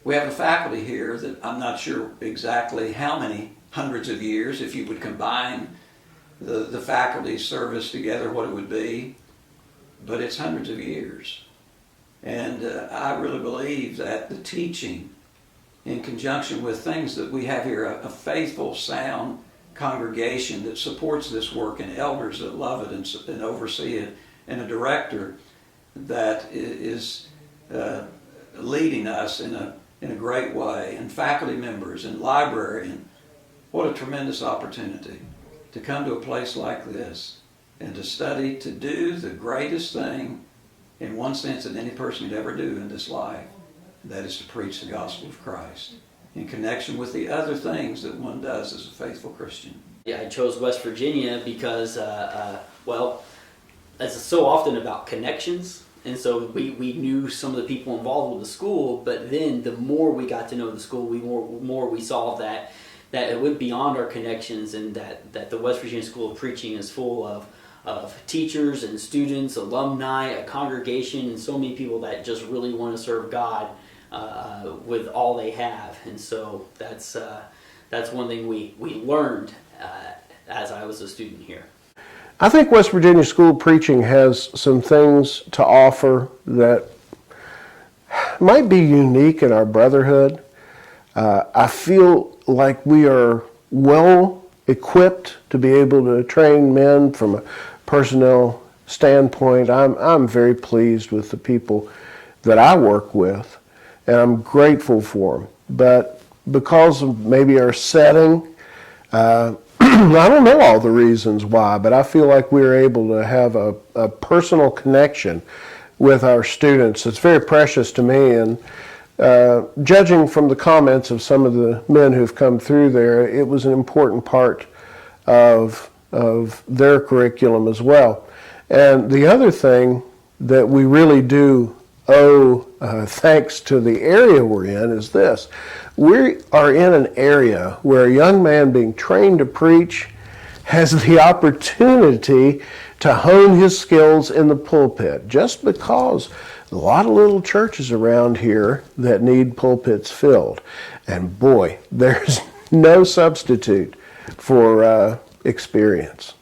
We have a faculty here that I'm not sure exactly how many hundreds of years, if you would combine the faculty service together, what it would be, but it's hundreds of years. And I really believe that the teaching, in conjunction with things that we have here, a faithful, sound congregation that supports this work, and elders that love it and oversee it, and a director that is leading us in a great way, and faculty members and librarian. What a tremendous opportunity to come to a place like this and to study, to do the greatest thing in one sense that any person could ever do in this life. That is to preach the gospel of Christ in connection with the other things that one does as a faithful Christian. Yeah, I chose West Virginia because, well, it's so often about connections. And so we knew some of the people involved with the school, but then the more we got to know the school, more we saw that it went beyond our connections, and that the West Virginia School of Preaching is full of teachers and students, alumni, a congregation, and so many people that just really want to serve God with all they have. And so that's one thing we learned as I was a student here. I think West Virginia School of Preaching has some things to offer that might be unique in our brotherhood. I feel like we are well equipped to be able to train men from a personnel standpoint. I'm very pleased with the people that I work with, and I'm grateful for them. But because of maybe our setting, I don't know all the reasons why, but I feel like we're able to have a personal connection with our students. It's very precious to me, and judging from the comments of some of the men who've come through there, it was an important part of their curriculum as well. And the other thing that we really do owe thanks to the area we're in is this. We are in an area where a young man being trained to preach has the opportunity to hone his skills in the pulpit, just because a lot of little churches around here that need pulpits filled. And boy, there's no substitute for experience.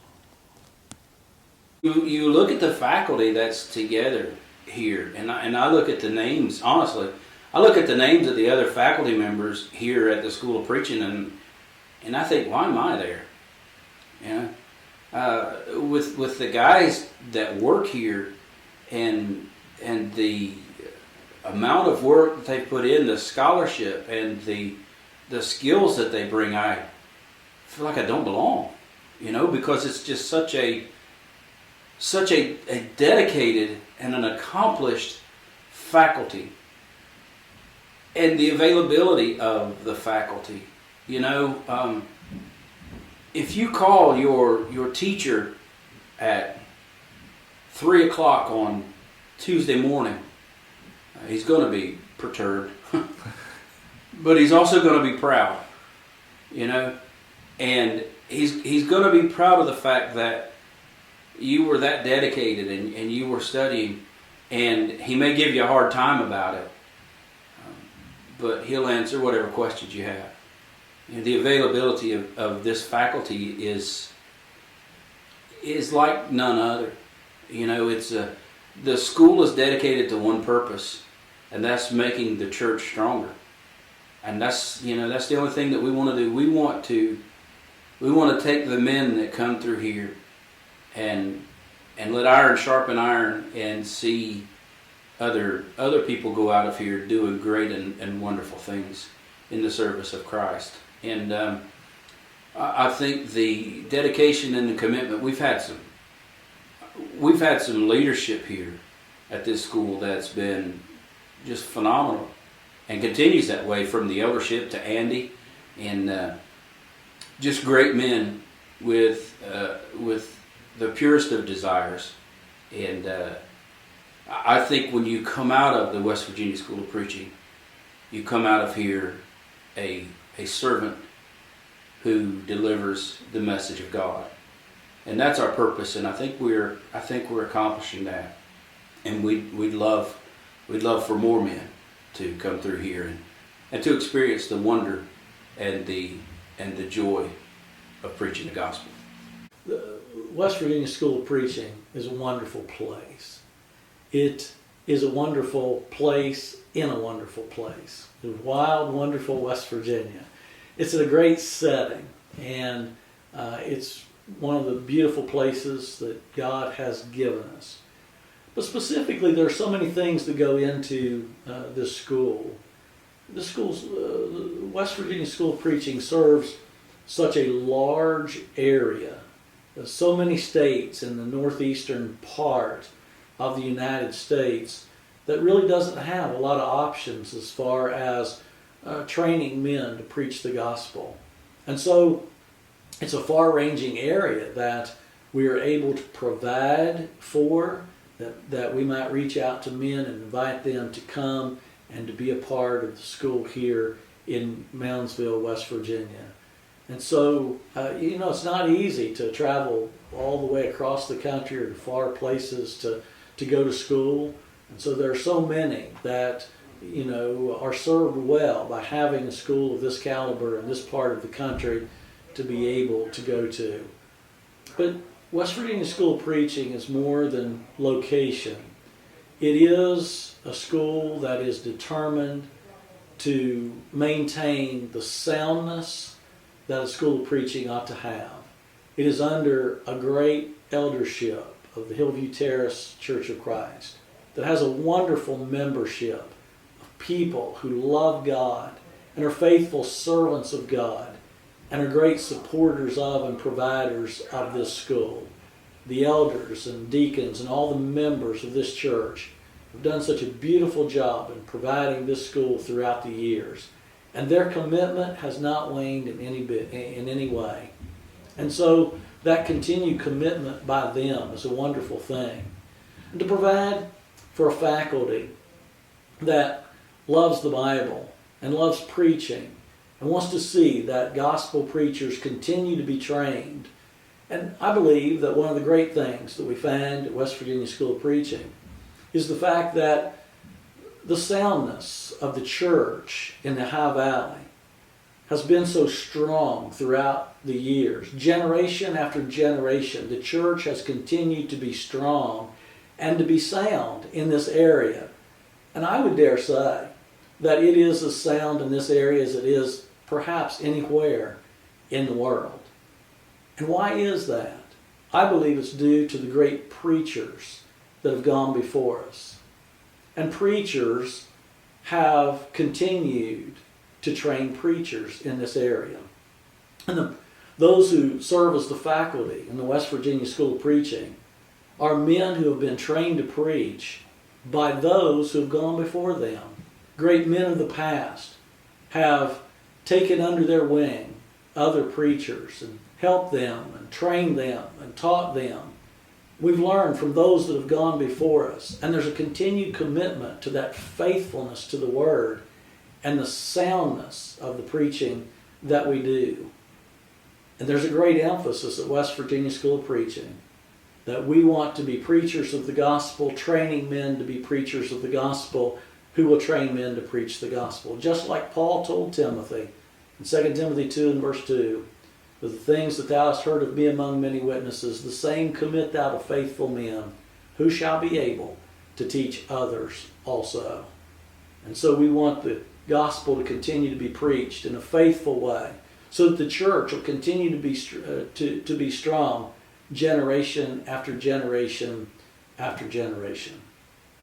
You look at the faculty that's together here, and I look at the names, honestly. I look at the names of the other faculty members here at the School of Preaching, and I think, why am I there? You know, with the guys that work here, and the amount of work that they put in, the scholarship and the skills that they bring, I feel like I don't belong. You know, because it's just such a dedicated and an accomplished faculty. And the availability of the faculty, you know, if you call your teacher at 3 o'clock on Tuesday morning, he's going to be perturbed, but he's also going to be proud, you know, and he's going to be proud of the fact that you were that dedicated and you were studying, and he may give you a hard time about it. But he'll answer whatever questions you have. And the availability of this faculty is like none other. You know, the school is dedicated to one purpose, and that's making the church stronger. And that's the only thing that we want to do. We want to take the men that come through here and let iron sharpen iron, and see other people go out of here doing great and wonderful things in the service of Christ. And I think the dedication and the commitment, we've had some leadership here at this school that's been just phenomenal, and continues that way, from the eldership to Andy, and just great men with the purest of desires. And I think when you come out of the West Virginia School of Preaching, you come out of here a servant who delivers the message of God, and that's our purpose. And I think we're accomplishing that. And we'd love for more men to come through here and to experience the wonder and the joy of preaching the gospel. The West Virginia School of Preaching is a wonderful place. It is a wonderful place in a wonderful place. The wild, wonderful West Virginia. It's in a great setting, and it's one of the beautiful places that God has given us. But specifically, there are so many things that go into this school. This school's the West Virginia School of Preaching serves such a large area. There's so many states in the northeastern part of the United States that really doesn't have a lot of options as far as training men to preach the gospel. And so it's a far-ranging area that we are able to provide for, that we might reach out to men and invite them to come and to be a part of the school here in Moundsville, West Virginia. And so, it's not easy to travel all the way across the country or to far places to go to school. And so there are so many that, are served well by having a school of this caliber in this part of the country to be able to go to. But West Virginia School of Preaching is more than location. It is a school that is determined to maintain the soundness that a school of preaching ought to have. It is under a great eldership of the Hillview Terrace Church of Christ that has a wonderful membership of people who love God and are faithful servants of God and are great supporters of and providers of this school. The elders and deacons and all the members of this church have done such a beautiful job in providing this school throughout the years. And their commitment has not waned in any way. And so that continued commitment by them is a wonderful thing. And to provide for a faculty that loves the Bible and loves preaching and wants to see that gospel preachers continue to be trained. And I believe that one of the great things that we find at West Virginia School of Preaching is the fact that the soundness of the church in the High Valley has been so strong throughout the years. Generation after generation, the church has continued to be strong and to be sound in this area. And I would dare say that it is as sound in this area as it is perhaps anywhere in the world. And why is that? I believe it's due to the great preachers that have gone before us. And preachers have continued to train preachers in this area. And those who serve as the faculty in the West Virginia School of Preaching are men who have been trained to preach by those who have gone before them. Great men of the past have taken under their wing other preachers and helped them and trained them and taught them. We've learned from those that have gone before us, and there's a continued commitment to that faithfulness to the Word and the soundness of the preaching that we do. And there's a great emphasis at West Virginia School of Preaching that we want to be preachers of the gospel, training men to be preachers of the gospel who will train men to preach the gospel. Just like Paul told Timothy in 2 Timothy 2 and verse 2, "For the things that thou hast heard of me among many witnesses, the same commit thou to faithful men, who shall be able to teach others also." And so we want the gospel to continue to be preached in a faithful way, so that the church will continue to be strong generation after generation after generation.